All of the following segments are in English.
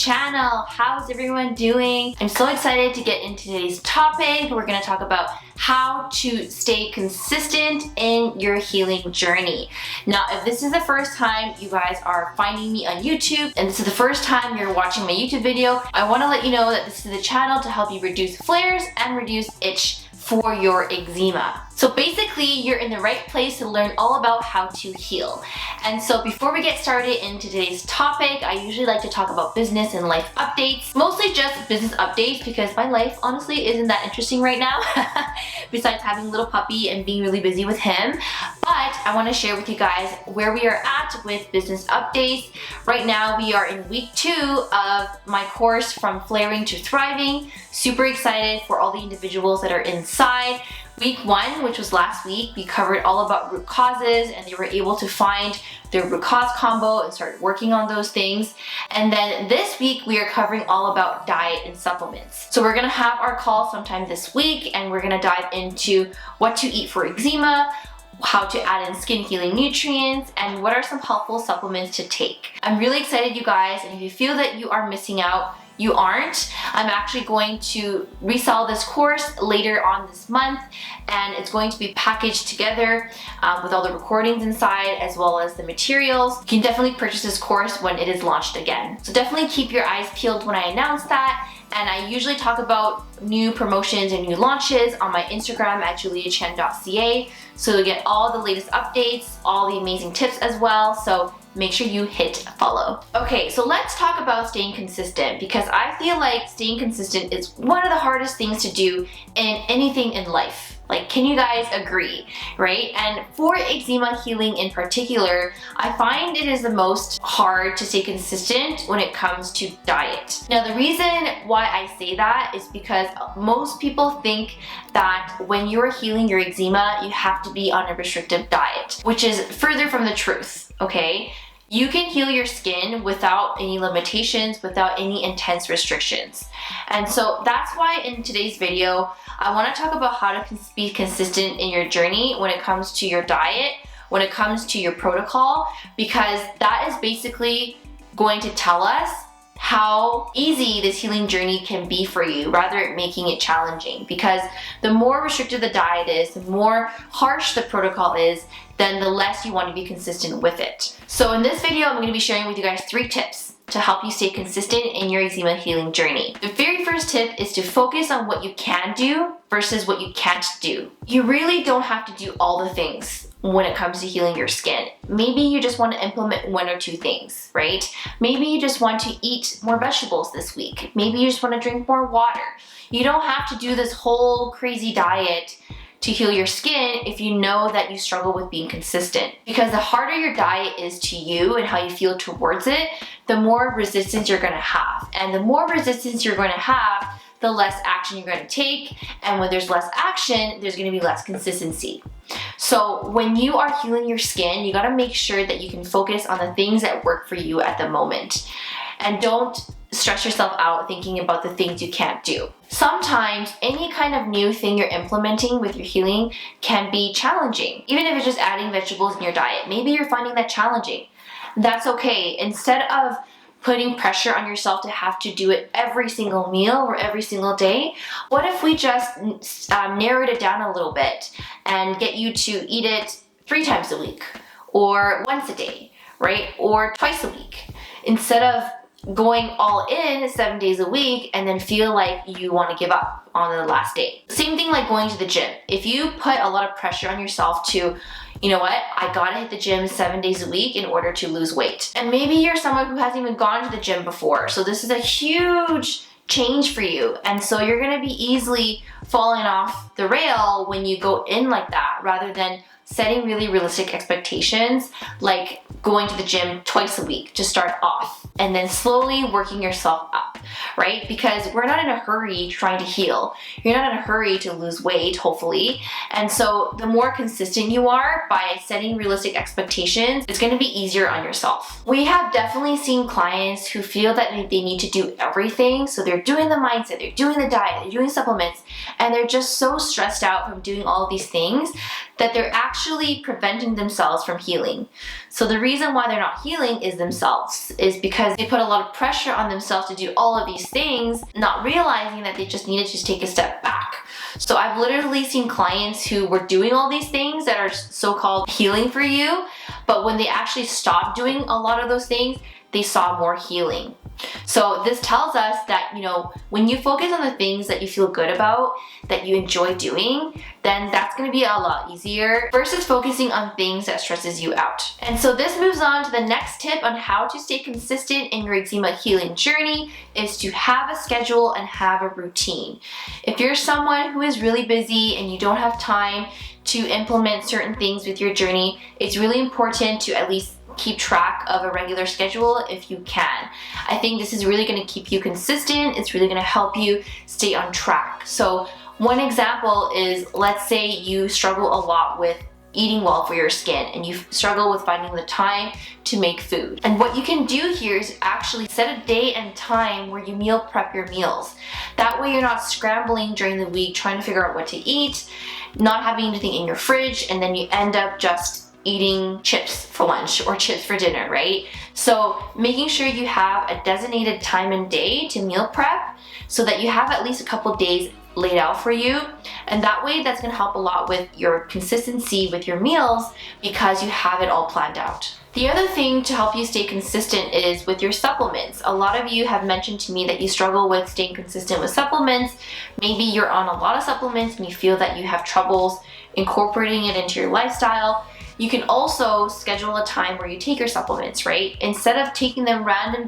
channel. How's everyone doing? I'm so excited to get into today's topic. We're going to talk about how to stay consistent in your healing journey. Now, if this is the first time you guys are finding me on YouTube and this is the first time you're watching my YouTube video, I want to let you know that this is the channel to help you reduce flares and reduce itch for your eczema. So basically, you're in the right place to learn all about how to heal. And so before we get started into today's topic, I usually like to talk about business and life updates. Mostly just business updates because my life honestly isn't that interesting right now, besides having a little puppy and being really busy with him. But I want to share with you guys where we are at with business updates. Right now, we are in week 2 of my course From Flaring to Thriving. Super excited for all the individuals that are inside. Week 1, which was last week, we covered all about root causes and they were able to find their root cause combo and start working on those things. And then this week, we are covering all about diet and supplements. So we're gonna have our call sometime this week and we're gonna dive into what to eat for eczema, how to add in skin healing nutrients, and what are some helpful supplements to take. I'm really excited, you guys, and if you feel that you are missing out, you aren't. I'm actually going to resell this course later on this month, and it's going to be packaged together with all the recordings inside as well as the materials. You can definitely purchase this course when it is launched again. So definitely keep your eyes peeled when I announce that. And I usually talk about new promotions and new launches on my Instagram at juliachen.ca. So you get all the latest updates, all the amazing tips as well. So make sure you hit follow. Okay, so let's talk about staying consistent because I feel like staying consistent is one of the hardest things to do in anything in life. Like, can you guys agree, right? And for eczema healing in particular, I find it is the most hard to stay consistent when it comes to diet. Now, the reason why I say that is because most people think that when you're healing your eczema, you have to be on a restrictive diet, which is further from the truth, okay? You can heal your skin without any limitations, without any intense restrictions. And so that's why in today's video, I want to talk about how to be consistent in your journey when it comes to your diet, when it comes to your protocol, because that is basically going to tell us how easy this healing journey can be for you, rather than making it challenging. Because the more restricted the diet is, the more harsh the protocol is, then the less you want to be consistent with it. So in this video, I'm going to be sharing with you guys 3 tips to help you stay consistent in your eczema healing journey. The very first tip is to focus on what you can do versus what you can't do. You really don't have to do all the things when it comes to healing your skin. Maybe you just want to implement 1 or 2 things, right? Maybe you just want to eat more vegetables this week. Maybe you just want to drink more water. You don't have to do this whole crazy diet to heal your skin if you know that you struggle with being consistent. Because the harder your diet is to you and how you feel towards it, the more resistance you're gonna have. And the more resistance you're gonna have, the less action you're gonna take. And when there's less action, there's gonna be less consistency. So when you are healing your skin, you gotta make sure that you can focus on the things that work for you at the moment. And don't stress yourself out thinking about the things you can't do. Sometimes any kind of new thing you're implementing with your healing can be challenging. Even if it's just adding vegetables in your diet, maybe you're finding that challenging. That's okay. Instead of putting pressure on yourself to have to do it every single meal or every single day, what if we just narrowed it down a little bit and get you to eat it 3 times a week or once a day, right? Or twice a week, instead of going all in 7 days a week and then feel like you want to give up on the last day. Same thing like going to the gym. If you put a lot of pressure on yourself to, you know what, I gotta hit the gym 7 days a week in order to lose weight. And maybe you're someone who hasn't even gone to the gym before, so this is a huge change for you. And so you're gonna be easily falling off the rail when you go in like that, rather than setting really realistic expectations, like going to the gym twice a week to start off, and then slowly working yourself up. right? Because we're not in a hurry trying to heal. You're not in a hurry to lose weight, hopefully. And so the more consistent you are by setting realistic expectations, it's gonna be easier on yourself. We have definitely seen clients who feel that they need to do everything. So they're doing the mindset, they're doing the diet, they're doing supplements, and they're just so stressed out from doing all of these things that they're actually preventing themselves from healing. So the reason why they're not healing is themselves, is because they put a lot of pressure on themselves to do all of these things, not realizing that they just needed to take a step back. So I've literally seen clients who were doing all these things that are so-called healing for you, but when they actually stopped doing a lot of those things, they saw more healing. So this tells us that, when you focus on the things that you feel good about, that you enjoy doing, then that's going to be a lot easier versus focusing on things that stresses you out. And so this moves on to the next tip on how to stay consistent in your eczema healing journey, is to have a schedule and have a routine. If you're someone who is really busy and you don't have time to implement certain things with your journey, it's really important to at least keep track of a regular schedule if you can. I think this is really going to keep you consistent. It's really going to help you stay on track. So one example is, let's say you struggle a lot with eating well for your skin and you struggle with finding the time to make food. And what you can do here is actually set a day and time where you meal prep your meals. That way you're not scrambling during the week trying to figure out what to eat, not having anything in your fridge, and then you end up just eating chips for lunch or chips for dinner, right? So making sure you have a designated time and day to meal prep so that you have at least a couple days laid out for you. And that way that's gonna help a lot with your consistency with your meals because you have it all planned out. The other thing to help you stay consistent is with your supplements. A lot of you have mentioned to me that you struggle with staying consistent with supplements. Maybe you're on a lot of supplements and you feel that you have troubles incorporating it into your lifestyle. You can also schedule a time where you take your supplements, right? Instead of taking them random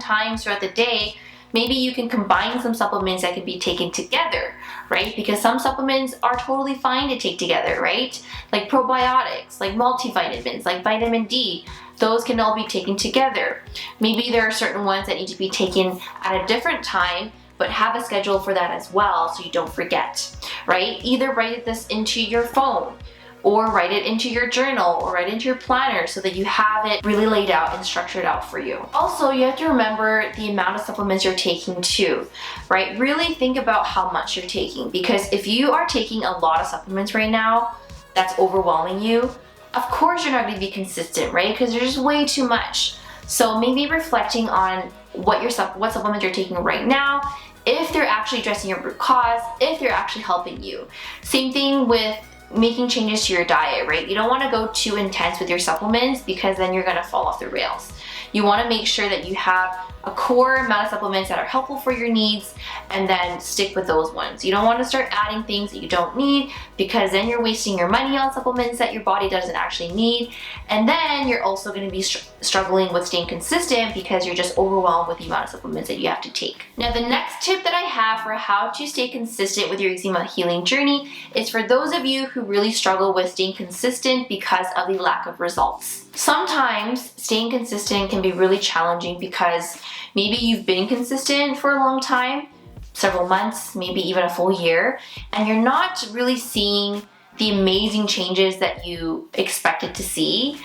times throughout the day, maybe you can combine some supplements that can be taken together, right? Because some supplements are totally fine to take together, right? Like probiotics, like multivitamins, like vitamin D, those can all be taken together. Maybe there are certain ones that need to be taken at a different time, but have a schedule for that as well so you don't forget, right? Either write this into your phone, or write it into your journal, or write it into your planner so that you have it really laid out and structured out for you. Also, you have to remember the amount of supplements you're taking too, right? Really think about how much you're taking, because if you are taking a lot of supplements right now, that's overwhelming you. Of course you're not gonna be consistent, right? Because there's just way too much. So maybe reflecting on what supplements you're taking right now, if they're actually addressing your root cause, if they're actually helping you. Same thing with making changes to your diet, right? You don't want to go too intense with your supplements because then you're going to fall off the rails. You want to make sure that you have a core amount of supplements that are helpful for your needs and then stick with those ones. You don't want to start adding things that you don't need because then you're wasting your money on supplements that your body doesn't actually need. And then you're also going to be struggling with staying consistent because you're just overwhelmed with the amount of supplements that you have to take. Now, the next tip that I have for how to stay consistent with your eczema healing journey is for those of you who really struggle with staying consistent because of the lack of results. Sometimes staying consistent can be really challenging because maybe you've been consistent for a long time, several months, maybe even a full year, and you're not really seeing the amazing changes that you expected to see.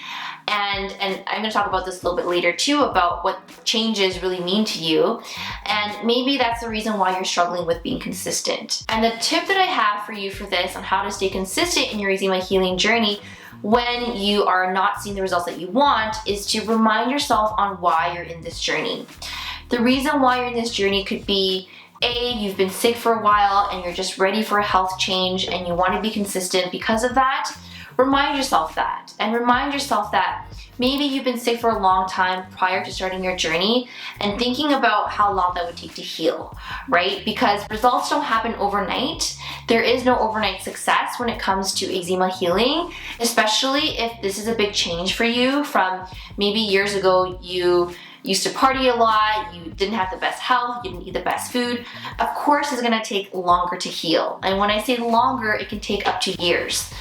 And I'm going to talk about this a little bit later too, about what changes really mean to you. And maybe that's the reason why you're struggling with being consistent. And the tip that I have for you for this on how to stay consistent in your eczema healing journey when you are not seeing the results that you want is to remind yourself on why you're in this journey. The reason why you're in this journey could be you've been sick for a while and you're just ready for a health change and you want to be consistent because of that. Remind yourself that, and remind yourself that maybe you've been sick for a long time prior to starting your journey and thinking about how long that would take to heal, right? Because results don't happen overnight. There is no overnight success when it comes to eczema healing, especially if this is a big change for you from maybe years ago you used to party a lot, you didn't have the best health, you didn't eat the best food. Of course, it's gonna take longer to heal. And when I say longer, it can take up to years.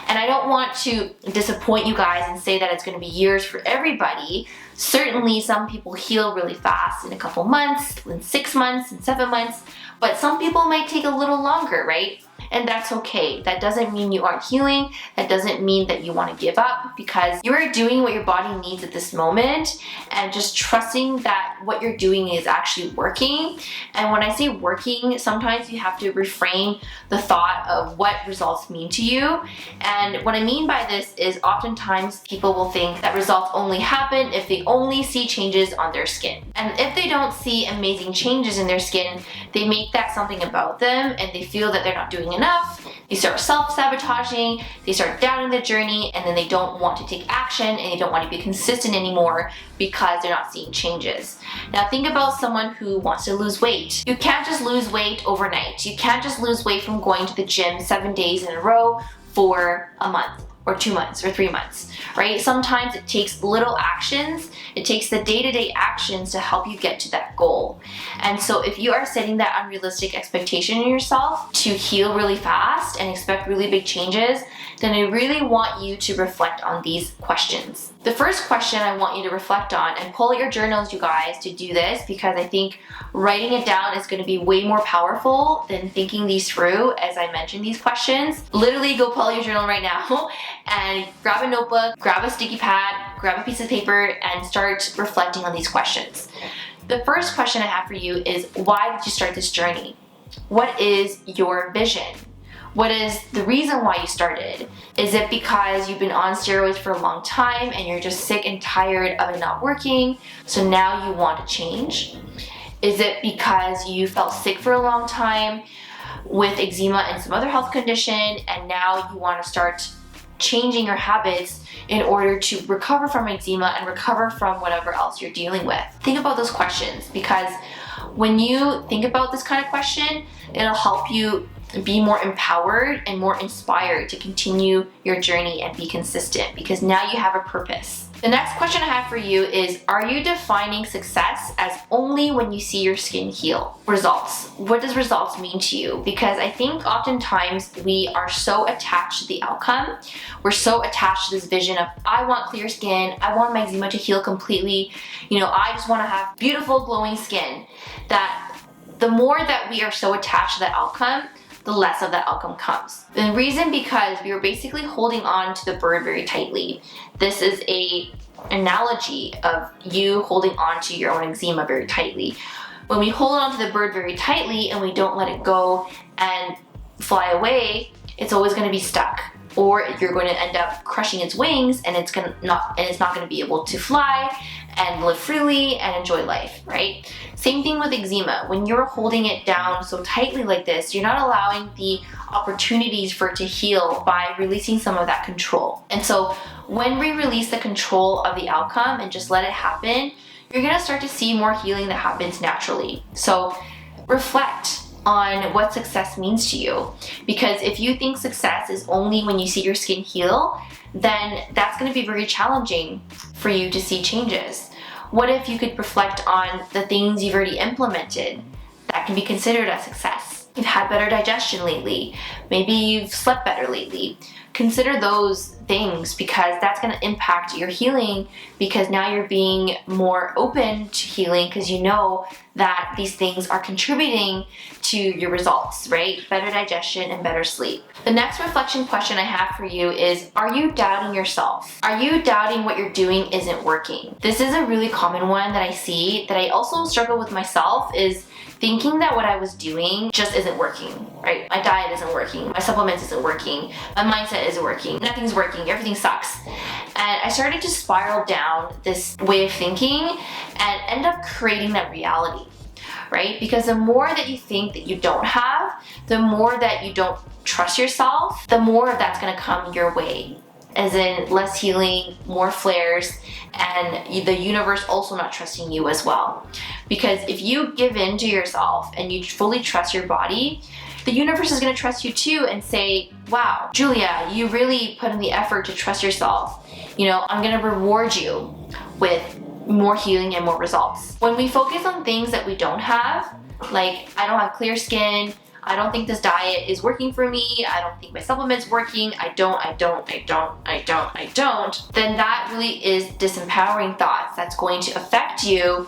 And I don't want to disappoint you guys and say that it's going to be years for everybody. Certainly some people heal really fast in a couple months, in 6 months, in 7 months, but some people might take a little longer, right? And that's okay. That doesn't mean you aren't healing. That doesn't mean that you want to give up, because you are doing what your body needs at this moment and just trusting that what you're doing is actually working. And when I say working, sometimes you have to reframe the thought of what results mean to you. And what I mean by this is oftentimes people will think that results only happen if they only see changes on their skin. And if they don't see amazing changes in their skin, they make that something about them and they feel that they're not doing enough. They start self-sabotaging, they start doubting the journey, and then they don't want to take action and they don't want to be consistent anymore because they're not seeing changes. Now think about someone who wants to lose weight. You can't just lose weight overnight. You can't just lose weight from going to the gym 7 days in a row for a month or 2 months or 3 months, right? Sometimes it takes little actions. It takes the day-to-day actions to help you get to that goal. And so if you are setting that unrealistic expectation in yourself to heal really fast and expect really big changes, then I really want you to reflect on these questions. The first question I want you to reflect on, and pull out your journals, you guys, to do this, because I think writing it down is going to be way more powerful than thinking these through as I mentioned these questions. Literally go pull out your journal right now and grab a notebook, grab a sticky pad, grab a piece of paper, and start reflecting on these questions. The first question I have for you is, why did you start this journey? What is your vision? What is the reason why you started? Is it because you've been on steroids for a long time and you're just sick and tired of it not working, so now you want to change? Is it because you felt sick for a long time with eczema and some other health condition, and now you want to start changing your habits in order to recover from eczema and recover from whatever else you're dealing with? Think about those questions, because when you think about this kind of question, it'll help you be more empowered and more inspired to continue your journey and be consistent, because now you have a purpose. The next question I have for you is, are you defining success as only when you see your skin heal? Results. What does results mean to you? Because I think oftentimes we are so attached to the outcome. We're so attached to this vision of, I want clear skin, I want my eczema to heal completely, I just want to have beautiful glowing skin, that the more that we are so attached to that outcome, the less of that outcome comes. The reason, because we are basically holding on to the bird very tightly. This is a analogy of you holding on to your own eczema very tightly. When we hold on to the bird very tightly and we don't let it go and fly away, it's always going to be stuck. Or you're going to end up crushing its wings, and it's not going to be able to fly and live freely and enjoy life, right? Same thing with eczema. When you're holding it down so tightly like this, you're not allowing the opportunities for it to heal by releasing some of that control. And so when we release the control of the outcome and just let it happen, you're gonna start to see more healing that happens naturally. So reflect on what success means to you. Because if you think success is only when you see your skin heal, then that's going to be very challenging for you to see changes. What if you could reflect on the things you've already implemented that can be considered a success? You've had better digestion lately. Maybe you've slept better lately. Consider those things, because that's going to impact your healing, because now you're being more open to healing because you know that these things are contributing to your results, right? Better digestion and better sleep. The next reflection question I have for you is, are you doubting yourself? Are you doubting what you're doing isn't working? This is a really common one that I see, that I also struggle with myself, is thinking that what I was doing just isn't working, right? My diet isn't working, my supplements isn't working, my mindset isn't working, nothing's working, everything sucks. And I started to spiral down this way of thinking and end up creating that reality, right? Because the more that you think that you don't have, the more that you don't trust yourself, the more of that's gonna come your way. As in less healing, more flares, and the universe also not trusting you as well. Because if you give in to yourself and you fully trust your body, the universe is going to trust you too and say, wow, Julia, you really put in the effort to trust yourself. I'm going to reward you with more healing and more results. When we focus on things that we don't have, like I don't have clear skin, I don't think this diet is working for me, I don't think my supplement's working, I don't, then that really is disempowering thoughts that's going to affect you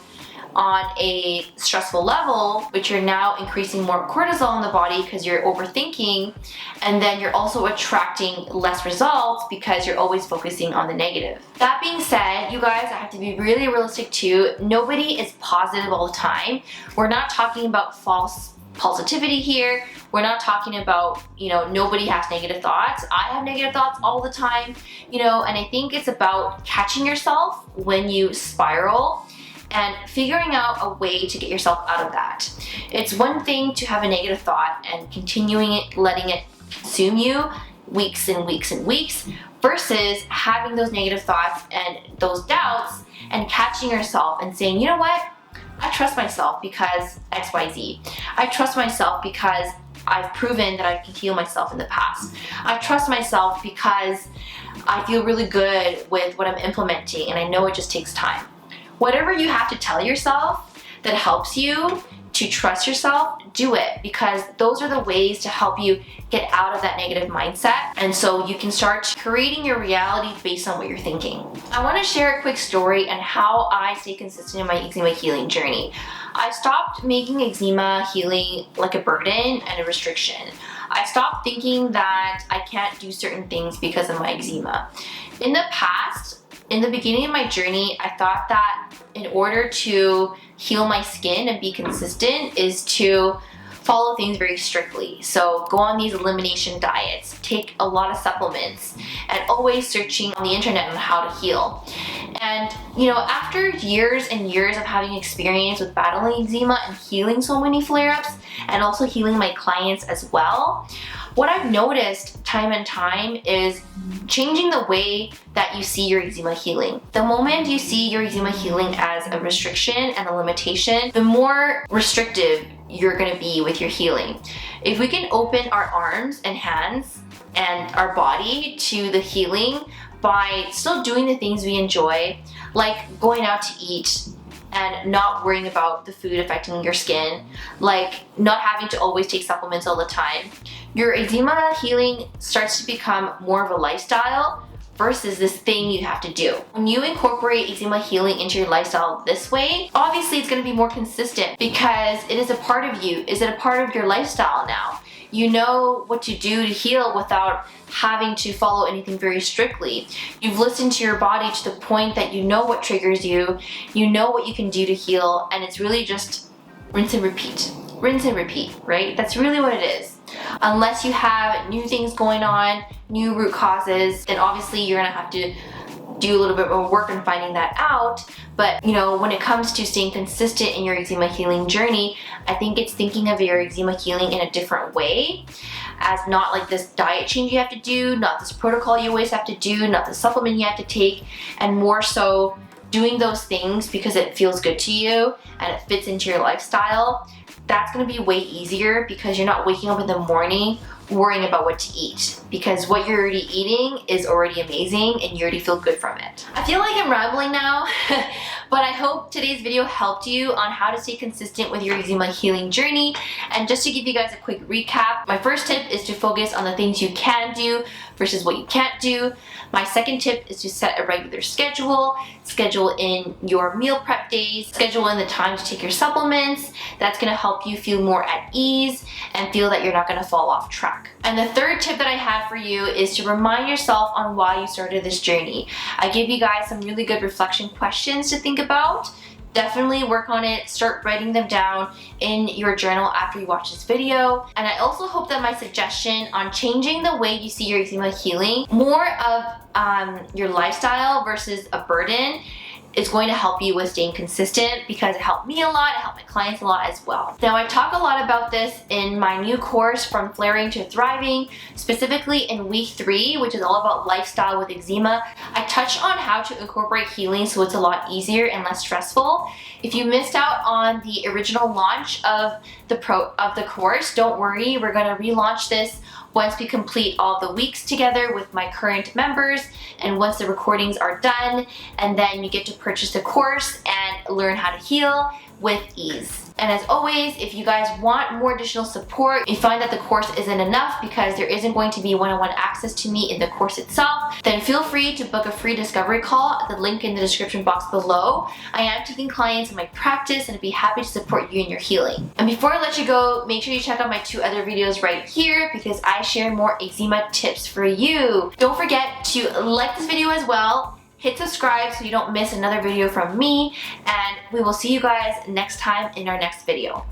on a stressful level, which you're now increasing more cortisol in the body because you're overthinking, and then you're also attracting less results because you're always focusing on the negative. That being said, you guys, I have to be really realistic too. Nobody is positive all the time. We're not talking about false positivity here. We're not talking about, nobody has negative thoughts. I have negative thoughts all the time, and I think it's about catching yourself when you spiral and figuring out a way to get yourself out of that. It's one thing to have a negative thought and continuing it, letting it consume you weeks and weeks and weeks, versus having those negative thoughts and those doubts and catching yourself and saying, you know what? I trust myself because XYZ. I trust myself because I've proven that I can heal myself in the past. I trust myself because I feel really good with what I'm implementing and I know it just takes time. Whatever you have to tell yourself that helps you to trust yourself, do it, because those are the ways to help you get out of that negative mindset, and so you can start creating your reality based on what you're thinking. I want to share a quick story on how I stay consistent in my eczema healing journey. I stopped making eczema healing like a burden and a restriction. I stopped thinking that I can't do certain things because of my eczema. In the past, in the beginning of my journey, I thought that in order to heal my skin and be consistent is to follow things very strictly. So go on these elimination diets, take a lot of supplements, and always searching on the internet on how to heal. And after years and years of having experience with battling eczema and healing so many flare-ups, and also healing my clients as well, what I've noticed time and time is changing the way that you see your eczema healing. The moment you see your eczema healing as a restriction and a limitation, the more restrictive you're gonna be with your healing. If we can open our arms and hands and our body to the healing by still doing the things we enjoy, like going out to eat and not worrying about the food affecting your skin, like not having to always take supplements all the time, your eczema healing starts to become more of a lifestyle versus this thing you have to do. When you incorporate eczema healing into your lifestyle this way, obviously it's going to be more consistent because it is a part of you. Is it a part of your lifestyle now? You know what to do to heal without having to follow anything very strictly. You've listened to your body to the point that you know what triggers you, you know what you can do to heal, and it's really just rinse and repeat. Rinse and repeat, right? That's really what it is. Unless you have new things going on, new root causes, then obviously you're gonna have to do a little bit more work on finding that out. But when it comes to staying consistent in your eczema healing journey, I think it's thinking of your eczema healing in a different way, as not like this diet change you have to do, not this protocol you always have to do, not the supplement you have to take, and more so doing those things because it feels good to you and it fits into your lifestyle. That's gonna be way easier because you're not waking up in the morning worrying about what to eat, because what you're already eating is already amazing and you already feel good from it. I feel like I'm rambling now, but I hope today's video helped you on how to stay consistent with your eczema healing journey. And just to give you guys a quick recap, my first tip is to focus on the things you can do versus what you can't do. My second tip is to set a regular schedule in your meal prep days, schedule in the time to take your supplements. That's gonna help you feel more at ease and feel that you're not gonna fall off track. And the third tip that I have for you is to remind yourself on why you started this journey. I give you guys some really good reflection questions to think about. Definitely work on it, start writing them down in your journal after you watch this video. And I also hope that my suggestion on changing the way you see your eczema healing, more of your lifestyle versus a burden, is going to help you with staying consistent, because it helped me a lot, it helped my clients a lot as well. Now, I talk a lot about this in my new course, From Flaring to Thriving, specifically in week 3, which is all about lifestyle with eczema. I touch on how to incorporate healing so it's a lot easier and less stressful. If you missed out on the original launch of the course, don't worry, we're gonna relaunch this once we complete all the weeks together with my current members, and once the recordings are done, and then you get to purchase the course and learn how to heal with ease. And as always, if you guys want more additional support, you find that the course isn't enough because there isn't going to be one-on-one access to me in the course itself, then feel free to book a free discovery call at the link in the description box below. I am taking clients in my practice and I'd be happy to support you in your healing. And before I let you go, make sure you check out my 2 other videos right here because I share more eczema tips for you. Don't forget to like this video as well. Hit subscribe so you don't miss another video from me, and we will see you guys next time in our next video.